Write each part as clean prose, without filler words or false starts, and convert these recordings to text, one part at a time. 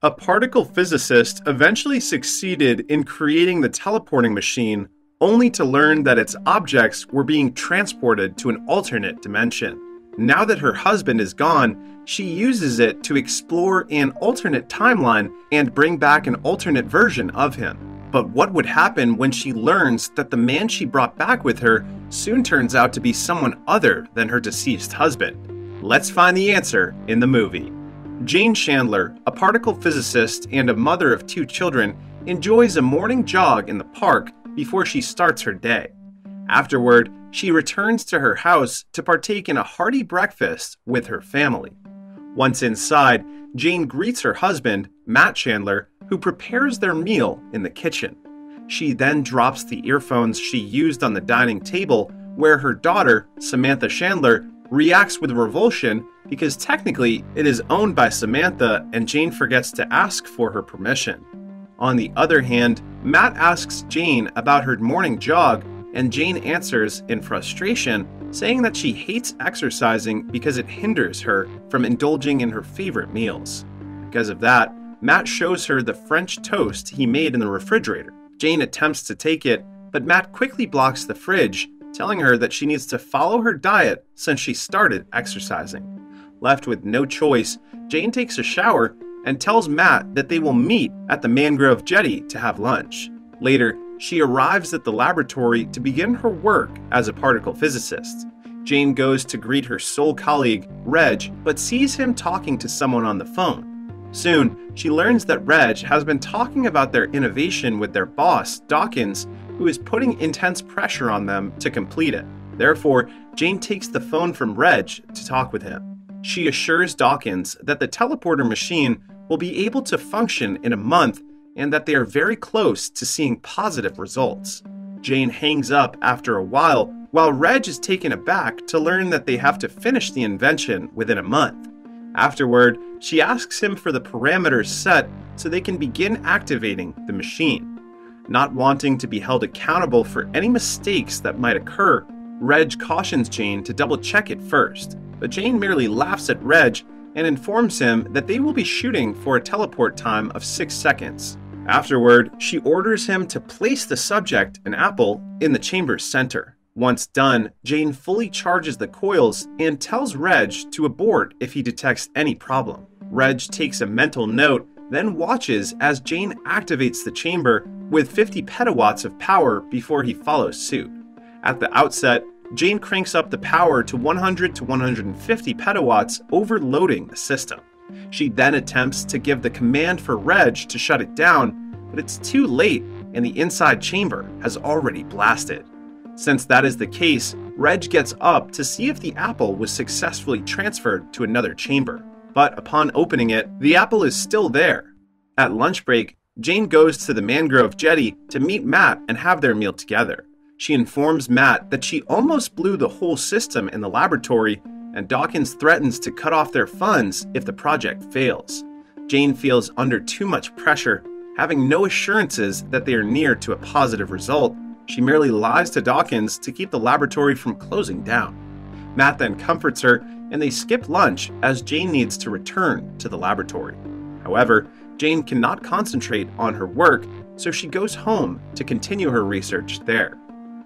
A particle physicist eventually succeeded in creating the teleporting machine, only to learn that its objects were being transported to an alternate dimension. Now that her husband is gone, she uses it to explore an alternate timeline and bring back an alternate version of him. But what would happen when she learns that the man she brought back with her soon turns out to be someone other than her deceased husband? Let's find the answer in the movie. Jane Chandler, a particle physicist and a mother of 2 children, enjoys a morning jog in the park before she starts her day. Afterward, she returns to her house to partake in a hearty breakfast with her family. Once inside, Jane greets her husband, Matt Chandler, who prepares their meal in the kitchen. She then drops the earphones she used on the dining table, where her daughter, Samantha Chandler, reacts with revulsion because technically it is owned by Samantha and Jane forgets to ask for her permission. On the other hand, Matt asks Jane about her morning jog, and Jane answers in frustration, saying that she hates exercising because it hinders her from indulging in her favorite meals. Because of that, Matt shows her the French toast he made in the refrigerator. Jane attempts to take it, but Matt quickly blocks the fridge, telling her that she needs to follow her diet since she started exercising. Left with no choice, Jane takes a shower and tells Matt that they will meet at the mangrove jetty to have lunch. Later, she arrives at the laboratory to begin her work as a particle physicist. Jane goes to greet her soul colleague, Reg, but sees him talking to someone on the phone. Soon, she learns that Reg has been talking about their innovation with their boss, Dawkins, who is putting intense pressure on them to complete it. Therefore, Jane takes the phone from Reg to talk with him. She assures Dawkins that the teleporter machine will be able to function in a month and that they are very close to seeing positive results. Jane hangs up after a while Reg is taken aback to learn that they have to finish the invention within a month. Afterward, she asks him for the parameters set so they can begin activating the machine. Not wanting to be held accountable for any mistakes that might occur, Reg cautions Jane to double-check it first, but Jane merely laughs at Reg and informs him that they will be shooting for a teleport time of 6 seconds. Afterward, she orders him to place the subject, an apple, in the chamber's center. Once done, Jane fully charges the coils and tells Reg to abort if he detects any problem. Reg takes a mental note, then watches as Jane activates the chamber with 50 petawatts of power before he follows suit. At the outset, Jane cranks up the power to 100 to 150 petawatts, overloading the system. She then attempts to give the command for Reg to shut it down, but it's too late and the inside chamber has already blasted. Since that is the case, Reg gets up to see if the apple was successfully transferred to another chamber. But upon opening it, the apple is still there. At lunch break, Jane goes to the mangrove jetty to meet Matt and have their meal together. She informs Matt that she almost blew the whole system in the laboratory, and Dawkins threatens to cut off their funds if the project fails. Jane feels under too much pressure, having no assurances that they are near to a positive result. She merely lies to Dawkins to keep the laboratory from closing down. Matt then comforts her, and they skip lunch as Jane needs to return to the laboratory. However, Jane cannot concentrate on her work, so she goes home to continue her research there.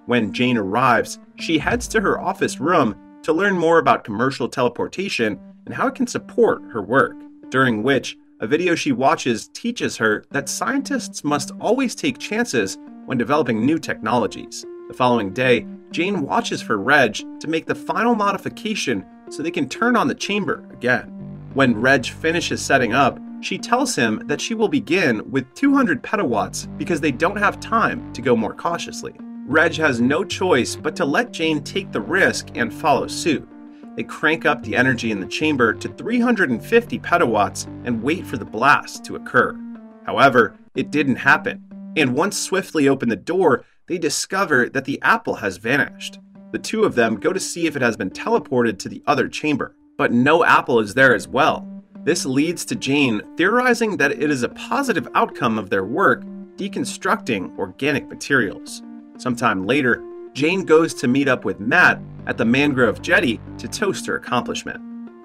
When Jane arrives, she heads to her office room to learn more about commercial teleportation and how it can support her work, during which a video she watches teaches her that scientists must always take chances when developing new technologies. The following day, Jane watches for Reg to make the final modification so they can turn on the chamber again. When Reg finishes setting up, she tells him that she will begin with 200 petawatts because they don't have time to go more cautiously. Reg has no choice but to let Jane take the risk and follow suit. They crank up the energy in the chamber to 350 petawatts and wait for the blast to occur. However, it didn't happen, and once swiftly open the door, they discover that the apple has vanished. The two of them go to see if it has been teleported to the other chamber, but no apple is there as well. This leads to Jane theorizing that it is a positive outcome of their work deconstructing organic materials. Sometime later, Jane goes to meet up with Matt at the mangrove jetty to toast her accomplishment.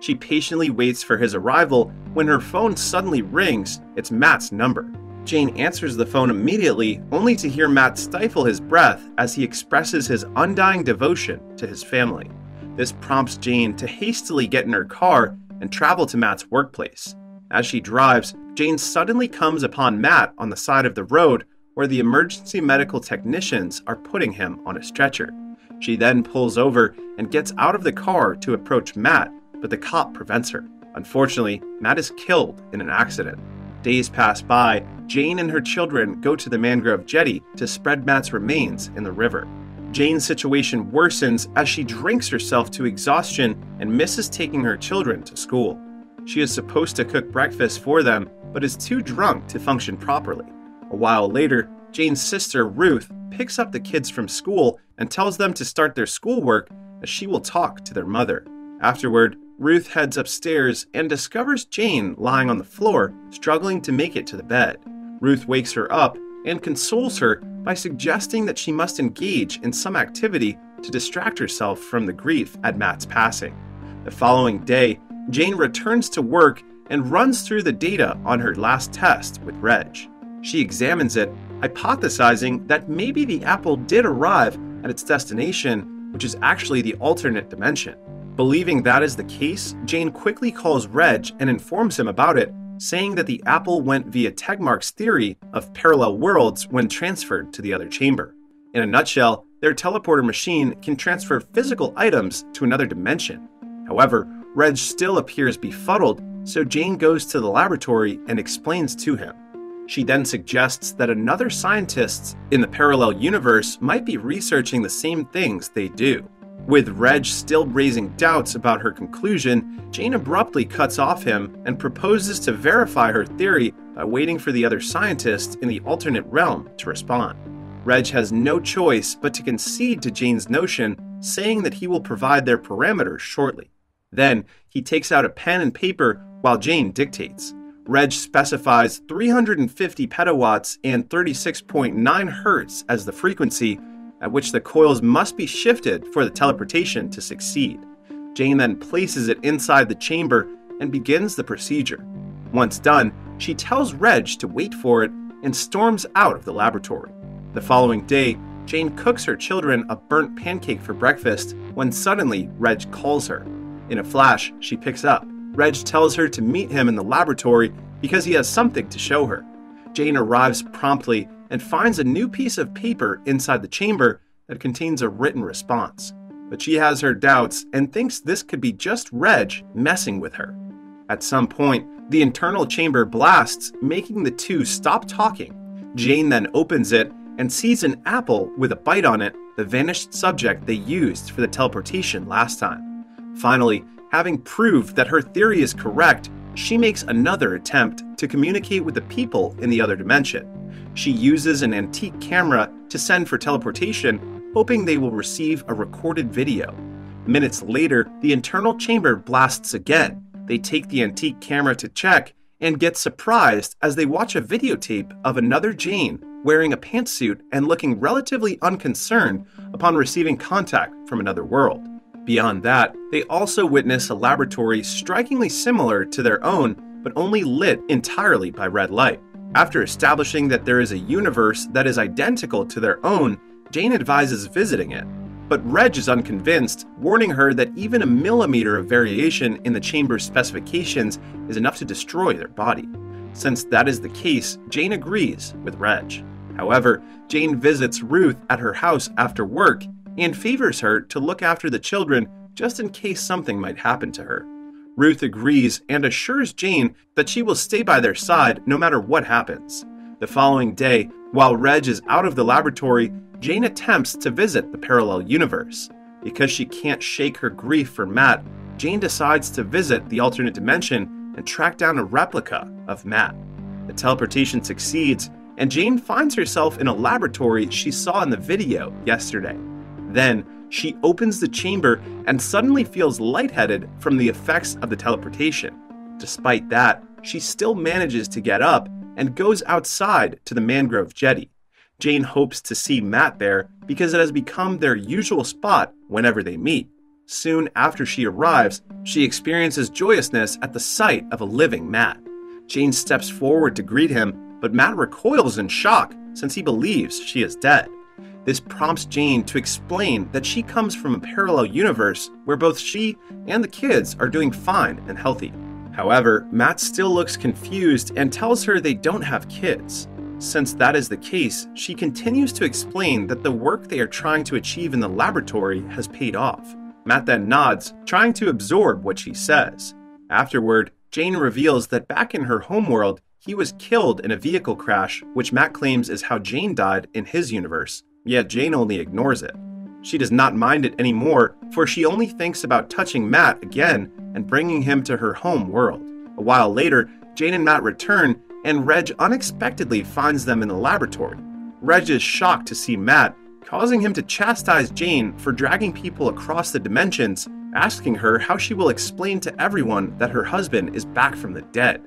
She patiently waits for his arrival. When her phone suddenly rings, it's Matt's number. Jane answers the phone immediately, only to hear Matt stifle his breath as he expresses his undying devotion to his family. This prompts Jane to hastily get in her car and travel to Matt's workplace. As she drives, Jane suddenly comes upon Matt on the side of the road where the emergency medical technicians are putting him on a stretcher. She then pulls over and gets out of the car to approach Matt, but the cop prevents her. Unfortunately, Matt is killed in an accident. Days pass by. Jane and her children go to the mangrove jetty to spread Matt's remains in the river. Jane's situation worsens as she drinks herself to exhaustion and misses taking her children to school. She is supposed to cook breakfast for them, but is too drunk to function properly. A while later, Jane's sister, Ruth, picks up the kids from school and tells them to start their schoolwork as she will talk to their mother. Afterward, Ruth heads upstairs and discovers Jane lying on the floor, struggling to make it to the bed. Ruth wakes her up and consoles her by suggesting that she must engage in some activity to distract herself from the grief at Matt's passing. The following day, Jane returns to work and runs through the data on her last test with Reg. She examines it, hypothesizing that maybe the apple did arrive at its destination, which is actually the alternate dimension. Believing that is the case, Jane quickly calls Reg and informs him about it, saying that the apple went via Tegmark's theory of parallel worlds when transferred to the other chamber. In a nutshell, their teleporter machine can transfer physical items to another dimension. However, Reg still appears befuddled, so Jane goes to the laboratory and explains to him. She then suggests that another scientist in the parallel universe might be researching the same things they do. With Reg still raising doubts about her conclusion, Jane abruptly cuts off him and proposes to verify her theory by waiting for the other scientists in the alternate realm to respond. Reg has no choice but to concede to Jane's notion, saying that he will provide their parameters shortly. Then, he takes out a pen and paper while Jane dictates. Reg specifies 350 petawatts and 36.9 hertz as the frequency at which the coils must be shifted for the teleportation to succeed. Jane then places it inside the chamber and begins the procedure. Once done, she tells Reg to wait for it and storms out of the laboratory. The following day, Jane cooks her children a burnt pancake for breakfast when suddenly Reg calls her. In a flash, she picks up. Reg tells her to meet him in the laboratory because he has something to show her. Jane arrives promptly and finds a new piece of paper inside the chamber that contains a written response. But she has her doubts and thinks this could be just Reg messing with her. At some point, the internal chamber blasts, making the two stop talking. Jane then opens it and sees an apple with a bite on it, the vanished subject they used for the teleportation last time. Finally, having proved that her theory is correct, she makes another attempt to communicate with the people in the other dimension. She uses an antique camera to send for teleportation, hoping they will receive a recorded video. Minutes later, the internal chamber blasts again. They take the antique camera to check and get surprised as they watch a videotape of another Jane wearing a pantsuit and looking relatively unconcerned upon receiving contact from another world. Beyond that, they also witness a laboratory strikingly similar to their own, but only lit entirely by red light. After establishing that there is a universe that is identical to their own, Jane advises visiting it. But Reg is unconvinced, warning her that even a millimeter of variation in the chamber's specifications is enough to destroy their body. Since that is the case, Jane agrees with Reg. However, Jane visits Ruth at her house after work and favors her to look after the children just in case something might happen to her. Ruth agrees and assures Jane that she will stay by their side no matter what happens. The following day, while Reg is out of the laboratory, Jane attempts to visit the parallel universe. Because she can't shake her grief for Matt, Jane decides to visit the alternate dimension and track down a replica of Matt. The teleportation succeeds, and Jane finds herself in a laboratory she saw in the video yesterday. Then, she opens the chamber and suddenly feels lightheaded from the effects of the teleportation. Despite that, she still manages to get up and goes outside to the mangrove jetty. Jane hopes to see Matt there because it has become their usual spot whenever they meet. Soon after she arrives, she experiences joyousness at the sight of a living Matt. Jane steps forward to greet him, but Matt recoils in shock since he believes she is dead. This prompts Jane to explain that she comes from a parallel universe where both she and the kids are doing fine and healthy. However, Matt still looks confused and tells her they don't have kids. Since that is the case, she continues to explain that the work they are trying to achieve in the laboratory has paid off. Matt then nods, trying to absorb what she says. Afterward, Jane reveals that back in her homeworld, he was killed in a vehicle crash, which Matt claims is how Jane died in his universe. Yet Jane only ignores it. She does not mind it anymore, for she only thinks about touching Matt again and bringing him to her home world. A while later, Jane and Matt return, and Reg unexpectedly finds them in the laboratory. Reg is shocked to see Matt, causing him to chastise Jane for dragging people across the dimensions, asking her how she will explain to everyone that her husband is back from the dead.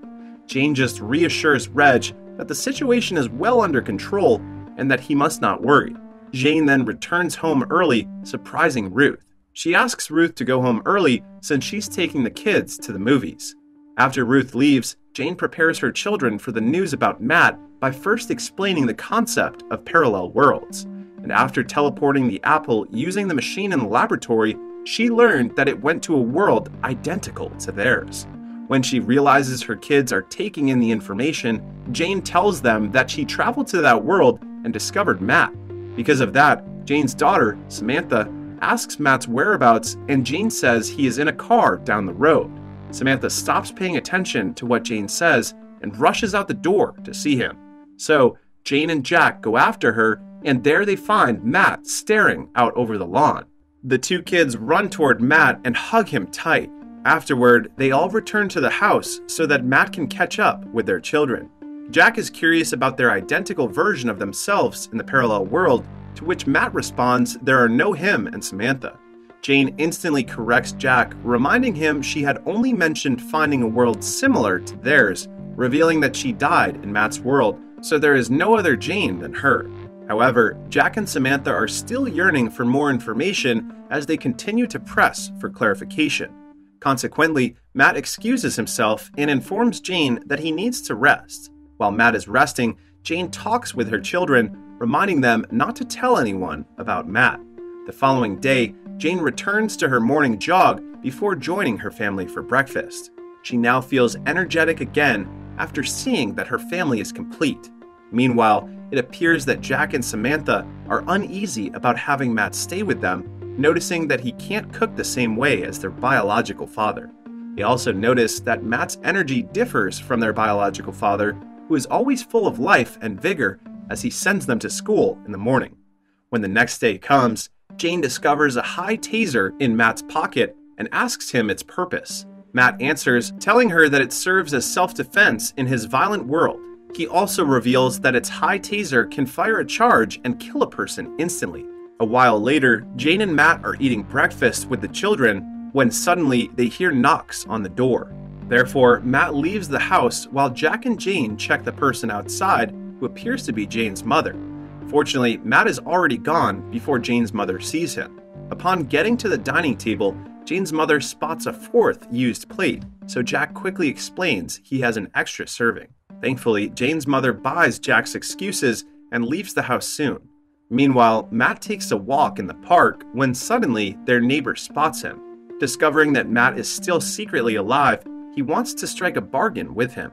Jane just reassures Reg that the situation is well under control and that he must not worry. Jane then returns home early, surprising Ruth. She asks Ruth to go home early since she's taking the kids to the movies. After Ruth leaves, Jane prepares her children for the news about Matt by first explaining the concept of parallel worlds. And after teleporting the apple using the machine in the laboratory, she learned that it went to a world identical to theirs. When she realizes her kids are taking in the information, Jane tells them that she traveled to that world and discovered Matt. Because of that, Jane's daughter, Samantha, asks Matt's whereabouts, and Jane says he is in a car down the road. Samantha stops paying attention to what Jane says and rushes out the door to see him. So, Jane and Jack go after her, and there they find Matt staring out over the lawn. The two kids run toward Matt and hug him tight. Afterward, they all return to the house so that Matt can catch up with their children. Jack is curious about their identical version of themselves in the parallel world, to which Matt responds there are no him and Samantha. Jane instantly corrects Jack, reminding him she had only mentioned finding a world similar to theirs, revealing that she died in Matt's world, so there is no other Jane than her. However, Jack and Samantha are still yearning for more information as they continue to press for clarification. Consequently, Matt excuses himself and informs Jane that he needs to rest. While Matt is resting, Jane talks with her children, reminding them not to tell anyone about Matt. The following day, Jane returns to her morning jog before joining her family for breakfast. She now feels energetic again after seeing that her family is complete. Meanwhile, it appears that Jack and Samantha are uneasy about having Matt stay with them, noticing that he can't cook the same way as their biological father. They also notice that Matt's energy differs from their biological father, who is always full of life and vigor as he sends them to school in the morning. When the next day comes, Jane discovers a high taser in Matt's pocket and asks him its purpose. Matt answers, telling her that it serves as self-defense in his violent world. He also reveals that its high taser can fire a charge and kill a person instantly. A while later, Jane and Matt are eating breakfast with the children when suddenly they hear knocks on the door. Therefore, Matt leaves the house while Jack and Jane check the person outside, who appears to be Jane's mother. Fortunately, Matt is already gone before Jane's mother sees him. Upon getting to the dining table, Jane's mother spots a fourth used plate, so Jack quickly explains he has an extra serving. Thankfully, Jane's mother buys Jack's excuses and leaves the house soon. Meanwhile, Matt takes a walk in the park when suddenly their neighbor spots him. Discovering that Matt is still secretly alive, he wants to strike a bargain with him.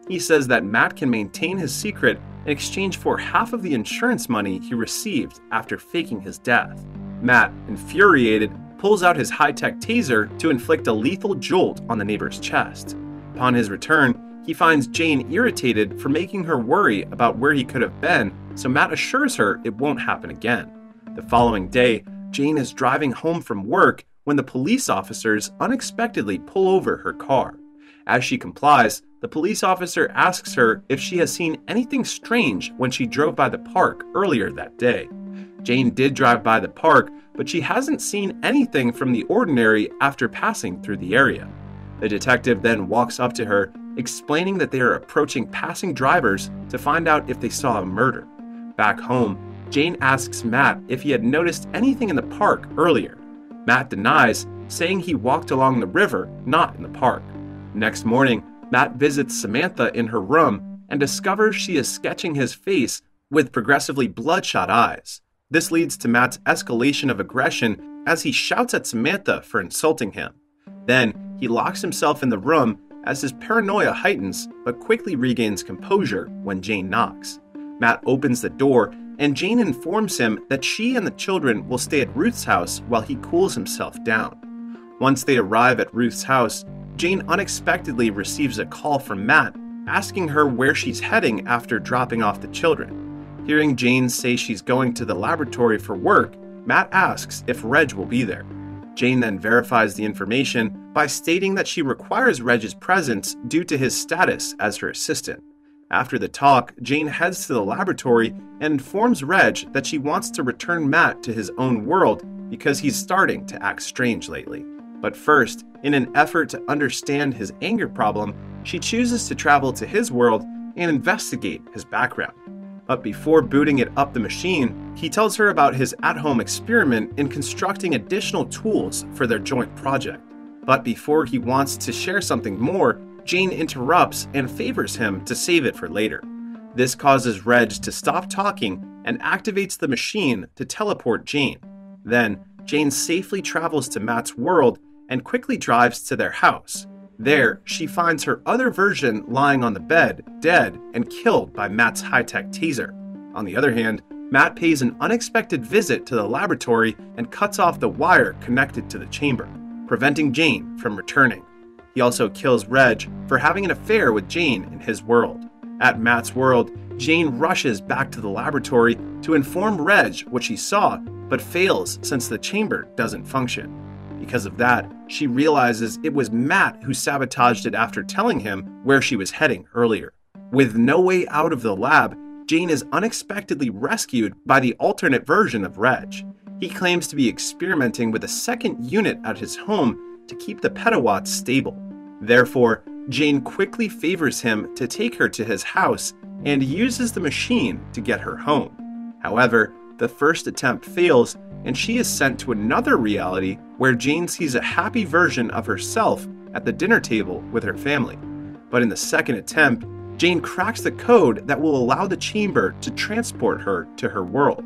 He says that Matt can maintain his secret in exchange for half of the insurance money he received after faking his death. Matt, infuriated, pulls out his high-tech taser to inflict a lethal jolt on the neighbor's chest. Upon his return, he finds Jane irritated for making her worry about where he could have been, so Matt assures her it won't happen again. The following day, Jane is driving home from work when the police officers unexpectedly pull over her car. As she complies, the police officer asks her if she has seen anything strange when she drove by the park earlier that day. Jane did drive by the park, but she hasn't seen anything from the ordinary after passing through the area. The detective then walks up to her, explaining that they are approaching passing drivers to find out if they saw a murder. Back home, Jane asks Matt if he had noticed anything in the park earlier. Matt denies, saying he walked along the river, not in the park. Next morning, Matt visits Samantha in her room and discovers she is sketching his face with progressively bloodshot eyes. This leads to Matt's escalation of aggression as he shouts at Samantha for insulting him. Then, he locks himself in the room as his paranoia heightens, but quickly regains composure when Jane knocks. Matt opens the door, and Jane informs him that she and the children will stay at Ruth's house while he cools himself down. Once they arrive at Ruth's house, Jane unexpectedly receives a call from Matt, asking her where she's heading after dropping off the children. Hearing Jane say she's going to the laboratory for work, Matt asks if Reg will be there. Jane then verifies the information by stating that she requires Reg's presence due to his status as her assistant. After the talk, Jane heads to the laboratory and informs Reg that she wants to return Matt to his own world because he's starting to act strange lately. But first, in an effort to understand his anger problem, she chooses to travel to his world and investigate his background. But before booting it up the machine, he tells her about his at-home experiment in constructing additional tools for their joint project. But before he wants to share something more, Jane interrupts and favors him to save it for later. This causes Reg to stop talking and activates the machine to teleport Jane. Then, Jane safely travels to Matt's world and quickly drives to their house. There, she finds her other version lying on the bed, dead and killed by Matt's high-tech taser. On the other hand, Matt pays an unexpected visit to the laboratory and cuts off the wire connected to the chamber, preventing Jane from returning. He also kills Reg for having an affair with Jane in his world. At Matt's world, Jane rushes back to the laboratory to inform Reg what she saw, but fails since the chamber doesn't function. Because of that, she realizes it was Matt who sabotaged it after telling him where she was heading earlier. With no way out of the lab, Jane is unexpectedly rescued by the alternate version of Reg. He claims to be experimenting with a second unit at his home to keep the petawatts stable. Therefore, Jane quickly favors him to take her to his house and uses the machine to get her home. However, the first attempt fails, and she is sent to another reality where Jane sees a happy version of herself at the dinner table with her family. But in the second attempt, Jane cracks the code that will allow the chamber to transport her to her world.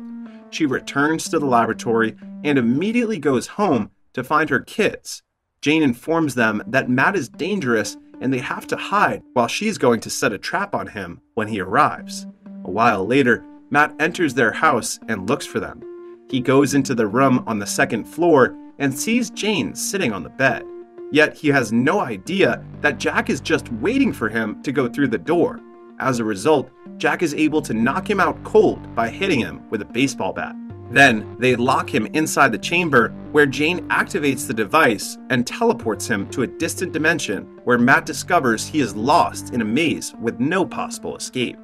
She returns to the laboratory and immediately goes home to find her kids. Jane informs them that Matt is dangerous and they have to hide while she's going to set a trap on him when he arrives. A while later, Matt enters their house and looks for them. He goes into the room on the second floor and sees Jane sitting on the bed. Yet he has no idea that Jack is just waiting for him to go through the door. As a result, Jack is able to knock him out cold by hitting him with a baseball bat. Then, they lock him inside the chamber, where Jane activates the device and teleports him to a distant dimension where Matt discovers he is lost in a maze with no possible escape.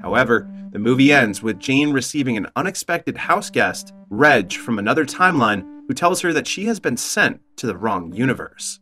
However, the movie ends with Jane receiving an unexpected house guest, Reg, from another timeline, who tells her that she has been sent to the wrong universe.